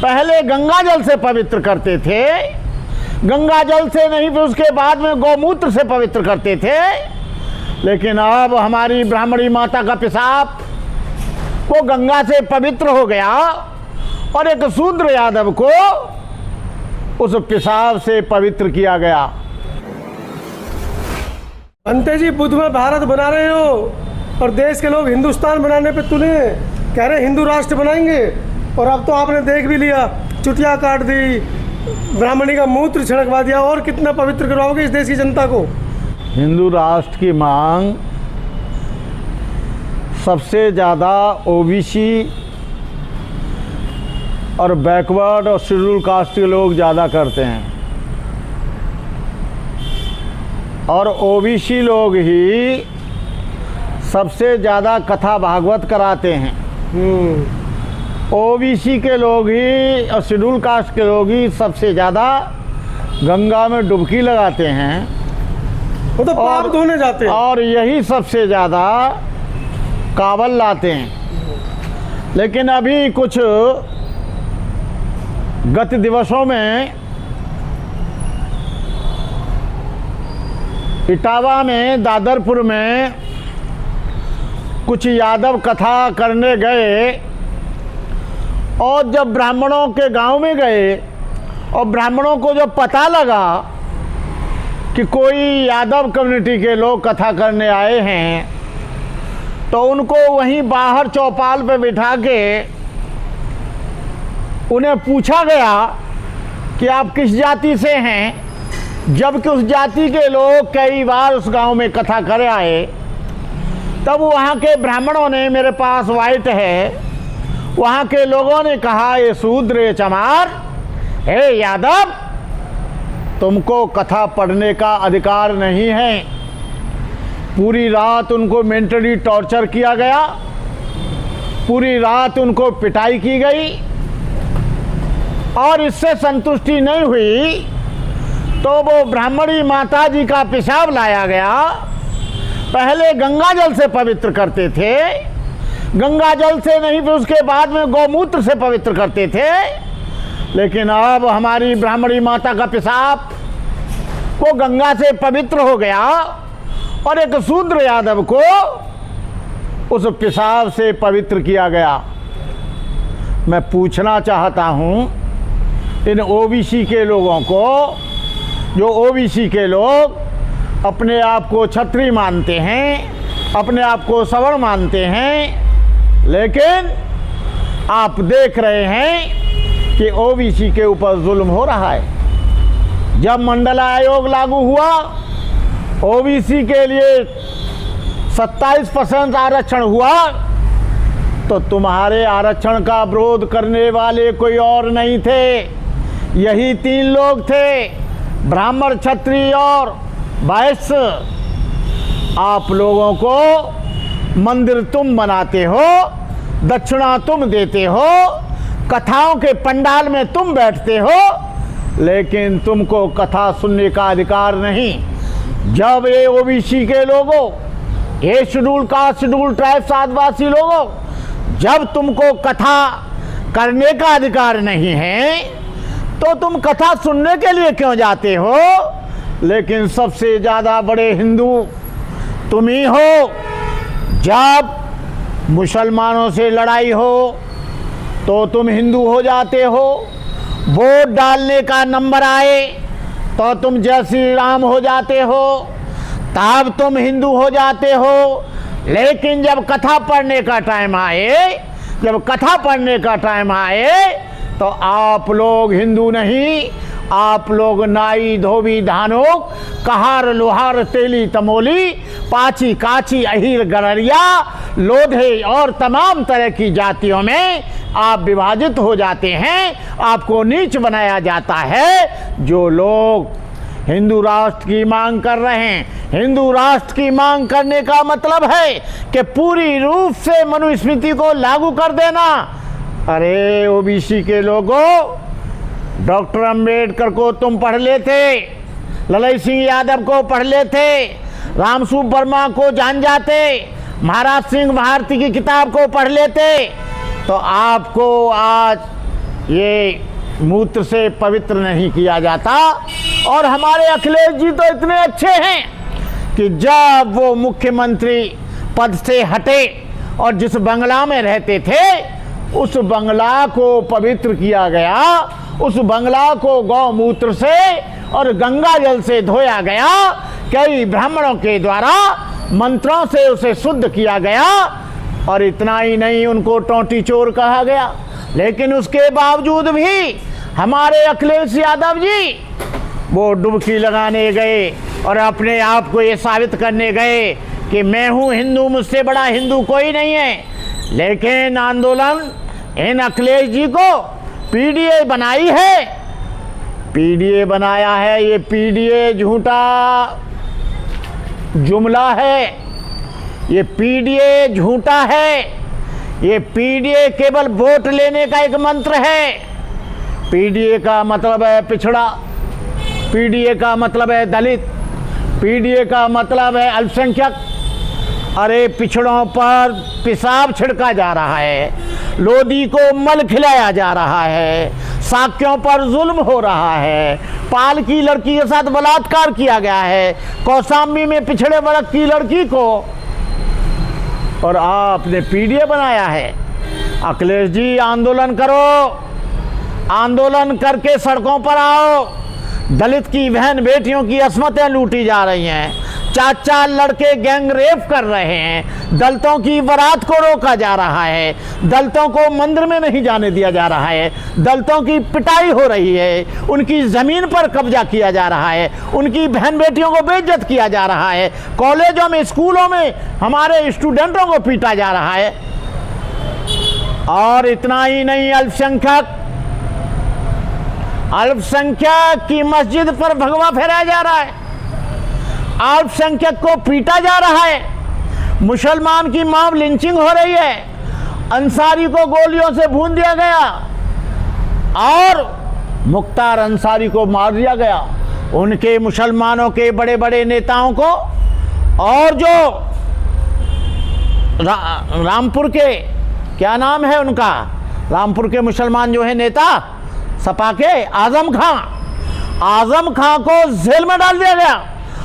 पहले गंगा जल से पवित्र करते थे, गंगा जल से नहीं फिर उसके बाद में गौमूत्र से पवित्र करते थे। लेकिन अब हमारी ब्राह्मणी माता का पेशाब वो गंगा से पवित्र हो गया और एक शूद्र यादव को उस पेशाब से पवित्र किया गया। अंते जी, बुद्ध में भारत बना रहे हो और देश के लोग हिंदुस्तान बनाने पे तुले कह रहे हिंदू राष्ट्र बनाएंगे, और अब तो आपने देख भी लिया, चुटिया काट दी, ब्राह्मणी का मूत्र छिड़कवा दिया, और कितना पवित्र करवाओगे इस देश की जनता को? हिंदू राष्ट्र की मांग सबसे ज़्यादा ओबीसी और बैकवर्ड और शेड्यूल कास्ट के लोग ज़्यादा करते हैं, और ओबीसी लोग ही सबसे ज़्यादा कथा भागवत कराते हैं। ओबीसी के लोग ही और शेड्यूल कास्ट के लोग ही सबसे ज़्यादा गंगा में डुबकी लगाते हैं, वो तो पाप धोने जाते हैं, और यही सबसे ज़्यादा कावल लाते हैं। लेकिन अभी कुछ गत दिवसों में इटावा में, दादरपुर में कुछ यादव कथा करने गए, और जब ब्राह्मणों के गांव में गए और ब्राह्मणों को जब पता लगा कि कोई यादव कम्युनिटी के लोग कथा करने आए हैं, तो उनको वहीं बाहर चौपाल पे बिठा के उन्हें पूछा गया कि आप किस जाति से हैं। जबकि उस जाति के लोग कई बार उस गांव में कथा कर आए, तब वहाँ के ब्राह्मणों ने, मेरे पास वाइट है, वहाँ के लोगों ने कहा, ये शूद्र, ये चमार, हे यादव, तुमको कथा पढ़ने का अधिकार नहीं है। पूरी रात उनको मेंटली टॉर्चर किया गया, पूरी रात उनको पिटाई की गई, और इससे संतुष्टि नहीं हुई तो वो ब्राह्मणी माता जी का पेशाब लाया गया। पहले गंगा जल से पवित्र करते थे, गंगा जल से नहीं फिर उसके बाद में गौमूत्र से पवित्र करते थे। लेकिन अब हमारी ब्राह्मणी माता का पेशाब वो गंगा से पवित्र हो गया और एक शूद्र यादव को उस पेशाब से पवित्र किया गया। मैं पूछना चाहता हूं इन ओबीसी के लोगों को, जो ओबीसी के लोग अपने आप को क्षत्रिय मानते हैं, अपने आप को सवर्ण मानते हैं, लेकिन आप देख रहे हैं कि ओबीसी के ऊपर जुल्म हो रहा है। जब मंडल आयोग लागू हुआ, ओबीसी के लिए 27% आरक्षण हुआ, तो तुम्हारे आरक्षण का विरोध करने वाले कोई और नहीं थे, यही 3 लोग थे, ब्राह्मण, क्षत्रिय और वैश्य। आप लोगों को मंदिर तुम बनाते हो, दक्षिणा तुम देते हो, कथाओं के पंडाल में तुम बैठते हो, लेकिन तुमको कथा सुनने का अधिकार नहीं। जब ये ओबीसी के लोगों, ये शेड्यूल कास्ट, शेड्यूल ट्राइब्स, आदिवासी लोगों, जब तुमको कथा करने का अधिकार नहीं है तो तुम कथा सुनने के लिए क्यों जाते हो? लेकिन सबसे ज़्यादा बड़े हिंदू तुम ही हो। जब मुसलमानों से लड़ाई हो तो तुम हिंदू हो जाते हो, वोट डालने का नंबर आए तो तुम जय श्री राम हो जाते हो, तब तुम हिंदू हो जाते हो। लेकिन जब कथा पढ़ने का टाइम आए, जब कथा पढ़ने का टाइम आए तो आप लोग हिंदू नहीं, आप लोग नाई, धोबी, धानुक, कहार, लोहार, तेली, तमोली, पाची, काची, अहीर, गररिया, लोधे और तमाम तरह की जातियों में आप विभाजित हो जाते हैं, आपको नीच बनाया जाता है। जो लोग हिंदू राष्ट्र की मांग कर रहे हैं, हिंदू राष्ट्र की मांग करने का मतलब है कि पूरी रूप से मनुस्मृति को लागू कर देना। अरे ओबीसी के लोगों, डॉक्टर अंबेडकर को तुम पढ़ लेते, ललई सिंह यादव को पढ़ लेते, रामसूप वर्मा को जान जाते, महाराज सिंह भारती की किताब को पढ़ लेते, तो आपको आज ये मूत्र से पवित्र नहीं किया जाता। और हमारे अखिलेश जी तो इतने अच्छे हैं कि जब वो मुख्यमंत्री पद से हटे और जिस बंगला में रहते थे उस बंगला को पवित्र किया गया, उस बंगला को गौमूत्र से और गंगा जल से धोया गया, कई ब्राह्मणों के द्वारा मंत्रों से उसे शुद्ध किया गया। और इतना ही नहीं, उनको टोंटी चोर कहा गया। लेकिन उसके बावजूद भी हमारे अखिलेश यादव जी वो डुबकी लगाने गए और अपने आप को ये साबित करने गए कि मैं हूँ हिंदू, मुझसे बड़ा हिंदू कोई नहीं है। लेकिन आंदोलन इन अखिलेश जी को पीडीए बनाई है, पीडीए बनाया है। ये पीडीए झूठा जुमला है, ये पीडीए झूठा है, ये पीडीए केवल वोट लेने का एक मंत्र है। पीडीए का मतलब है पिछड़ा, पीडीए का मतलब है दलित, पीडीए का मतलब है अल्पसंख्यक। अरे पिछड़ों पर पेशाब छिड़का जा रहा है, लोधी को मल खिलाया जा रहा है, साक्यों पर जुल्म हो रहा है, पाल की लड़की के साथ बलात्कार किया गया है, कौशाम्बी में पिछड़े वर्ग की लड़की को, और आपने पीडीए बनाया है। अखिलेश जी आंदोलन करो, आंदोलन करके सड़कों पर आओ। दलित की बहन बेटियों की अस्मतें लूटी जा रही हैं, 4-4 लड़के गैंग रेप कर रहे हैं, दलितों की बारात को रोका जा रहा है, दलितों को मंदिर में नहीं जाने दिया जा रहा है, दलितों की पिटाई हो रही है, उनकी ज़मीन पर कब्जा किया जा रहा है, उनकी बहन बेटियों को बेइज्जत किया जा रहा है, कॉलेजों में स्कूलों में हमारे स्टूडेंटों को पीटा जा रहा है। और इतना ही नहीं, अल्पसंख्यक की मस्जिद पर भगवा फहराया जा रहा है, अल्पसंख्यक को पीटा जा रहा है, मुसलमान की मॉब लिंचिंग हो रही है, अंसारी को गोलियों से भून दिया गया और मुख्तार अंसारी को मार दिया गया। उनके मुसलमानों के बड़े बड़े नेताओं को, और जो रामपुर के क्या नाम है उनका, रामपुर के मुसलमान जो है नेता सपा के, आजम खां को जेल में डाल दिया गया,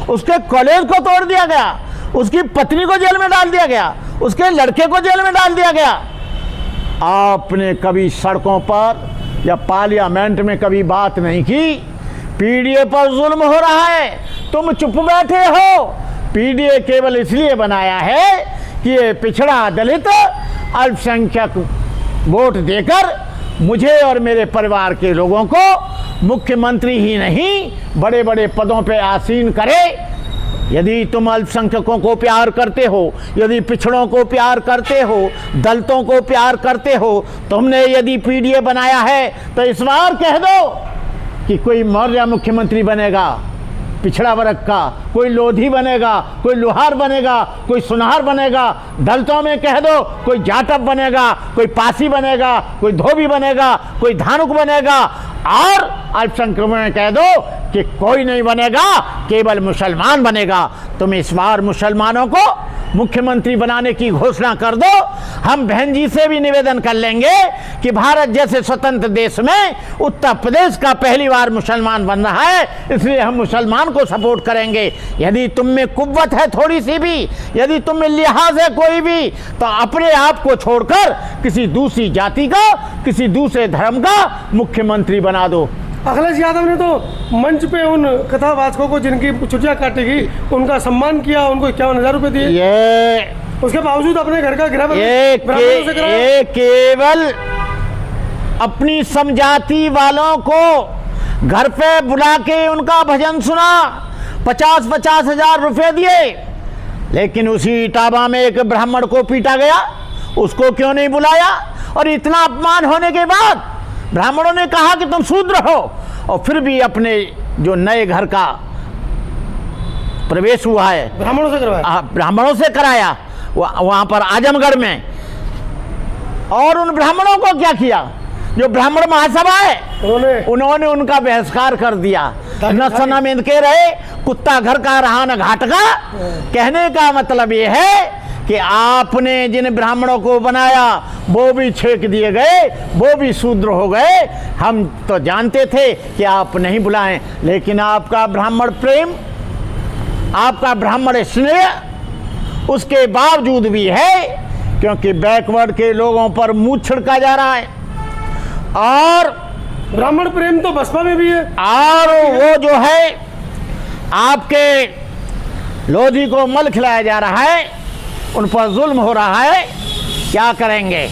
उसके कॉलेज को तोड़ दिया गया, उसकी पत्नी को जेल में डाल दिया गया, उसके लड़के को जेल में डाल दिया गया। आपने कभी सड़कों पर या पार्लियामेंट में कभी बात नहीं की। पीडीए पर जुल्म हो रहा है, तुम चुप बैठे हो। पीडीए केवल इसलिए बनाया है कि ये पिछड़ा दलित अल्पसंख्यक वोट देकर मुझे और मेरे परिवार के लोगों को मुख्यमंत्री ही नहीं बड़े बड़े पदों पे आसीन करे। यदि तुम अल्पसंख्यकों को प्यार करते हो, यदि पिछड़ों को प्यार करते हो, दलितों को प्यार करते हो, तुमने यदि पीडीए बनाया है तो इस बार कह दो कि कोई मौर्य मुख्यमंत्री बनेगा पिछड़ा वर्ग का, कोई लोधी बनेगा, कोई लोहार बनेगा, कोई सुनार बनेगा। दलितों में कह दो कोई जाटव बनेगा, कोई पासी बनेगा, कोई धोबी बनेगा, कोई धानुक बनेगा। और अल्पसंख्यकों में कह दो कि कोई नहीं बनेगा, केवल मुसलमान बनेगा। तुम इस बार मुसलमानों को मुख्यमंत्री बनाने की घोषणा कर दो। हम बहन जी से भी निवेदन कर लेंगे कि भारत जैसे स्वतंत्र देश में उत्तर प्रदेश का पहली बार मुसलमान बन रहा है, इसलिए हम मुसलमान को सपोर्ट करेंगे। यदि तुम में कुव्वत है थोड़ी सी भी, यदि तुम में लिहाज है कोई भी, तो अपने आप को छोड़कर किसी दूसरी जाति का, किसी दूसरे धर्म का मुख्यमंत्री बना दो। अखिलेश यादव ने तो मंच पे उन कथावाचकों को जिनकी छुट्टियां काटी गई उनका सम्मान किया, उनको 51,000 रुपए दिए। ये उसके बावजूद अपने घर का गिरह ये केवल अपनी समजाति वालों को घर पे बुला के उनका भजन सुना, 50-50 हजार रुपए दिए। लेकिन उसी इटावा में एक ब्राह्मण को पीटा गया, उसको क्यों नहीं बुलाया? और इतना अपमान होने के बाद ब्राह्मणों ने कहा कि तुम शूद्र हो, और फिर भी अपने जो नए घर का प्रवेश हुआ है ब्राह्मणों से कराया वहां पर आजमगढ़ में। और उन ब्राह्मणों को क्या किया? जो ब्राह्मण महासभा है उन्होंने उनका बहिष्कार कर दिया। न सना में के रहे, कुत्ता घर का रहा न घाट का। कहने का मतलब ये है कि आपने जिन ब्राह्मणों को बनाया वो भी छेक दिए गए, वो भी शूद्र हो गए। हम तो जानते थे कि आप नहीं बुलाएं, लेकिन आपका ब्राह्मण प्रेम, आपका ब्राह्मण स्नेह उसके बावजूद भी है, क्योंकि बैकवर्ड के लोगों पर मुंह छिड़का जा रहा है। और ब्राह्मण प्रेम तो बसपा में भी है। और वो जो है आपके लोधी को मल खिलाया जा रहा है, उन पर जुल्म हो रहा है, क्या करेंगे?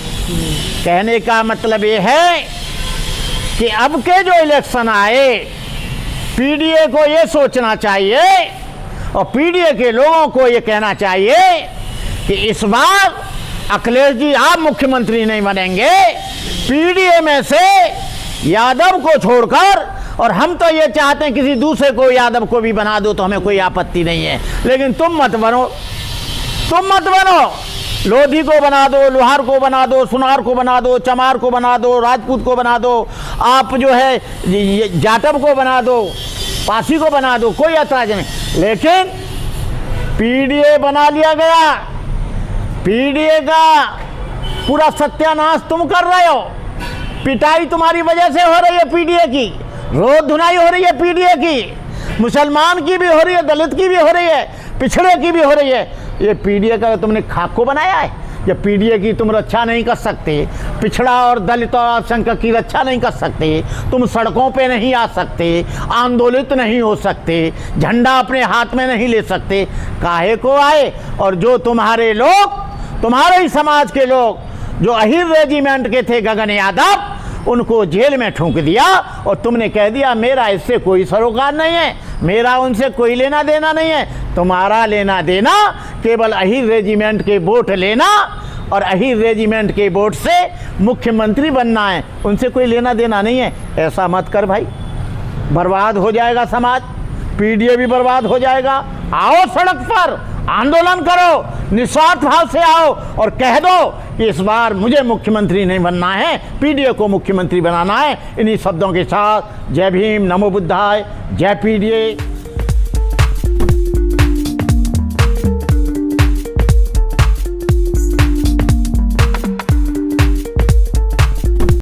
कहने का मतलब ये है कि अब के जो इलेक्शन आए, पीडीए को ये सोचना चाहिए और पीडीए के लोगों को ये कहना चाहिए कि इस बार अखिलेश जी आप मुख्यमंत्री नहीं बनेंगे, पीडीए में से यादव को छोड़कर, और हम तो ये चाहते हैं किसी दूसरे को यादव को भी बना दो तो हमें कोई आपत्ति नहीं है, लेकिन तुम मत बनो, तुम मत बनो। लोधी को बना दो, लोहार को बना दो, सुनार को बना दो, चमार को बना दो, राजपूत को बना दो, आप जो है जाटव को बना दो, पासी को बना दो, कोई ऐतराज नहीं। लेकिन पीडीए बना लिया गया, पीडीए का पूरा सत्यानाश तुम कर रहे हो। पिटाई तुम्हारी वजह से हो रही है पीडीए की, रोड धुनाई हो रही है पीडीए की, मुसलमान की भी हो रही है, दलित की भी हो रही है, पिछड़े की भी हो रही है। ये पीडीए का तुमने खाक को बनाया है। ये पीडीए की तुम रक्षा नहीं कर सकते, पिछड़ा और दलित और अल्पसंख्यक की रक्षा नहीं कर सकते, तुम सड़कों पे नहीं आ सकते, आंदोलित नहीं हो सकते, झंडा अपने हाथ में नहीं ले सकते, काहे को आए? और जो तुम्हारे लोग, तुम्हारे ही समाज के लोग जो अहिर रेजिमेंट के थे गगन यादव, उनको जेल में ठूंक दिया और तुमने कह दिया मेरा इससे कोई सरोकार नहीं है, मेरा उनसे कोई लेना देना नहीं है। तुम्हारा लेना देना केवल अहिर रेजिमेंट के वोट लेना और अहिर रेजिमेंट के वोट से मुख्यमंत्री बनना है, उनसे कोई लेना देना नहीं है। ऐसा मत कर भाई, बर्बाद हो जाएगा समाज, पीडीए भी बर्बाद हो जाएगा। आओ सड़क पर आंदोलन करो, निस्वार्थ भाव से आओ और कह दो कि इस बार मुझे मुख्यमंत्री नहीं बनना है, पीडीए को मुख्यमंत्री बनाना है। इन्हीं शब्दों के साथ जय भीम, नमो बुद्धाय, जय पीडीए।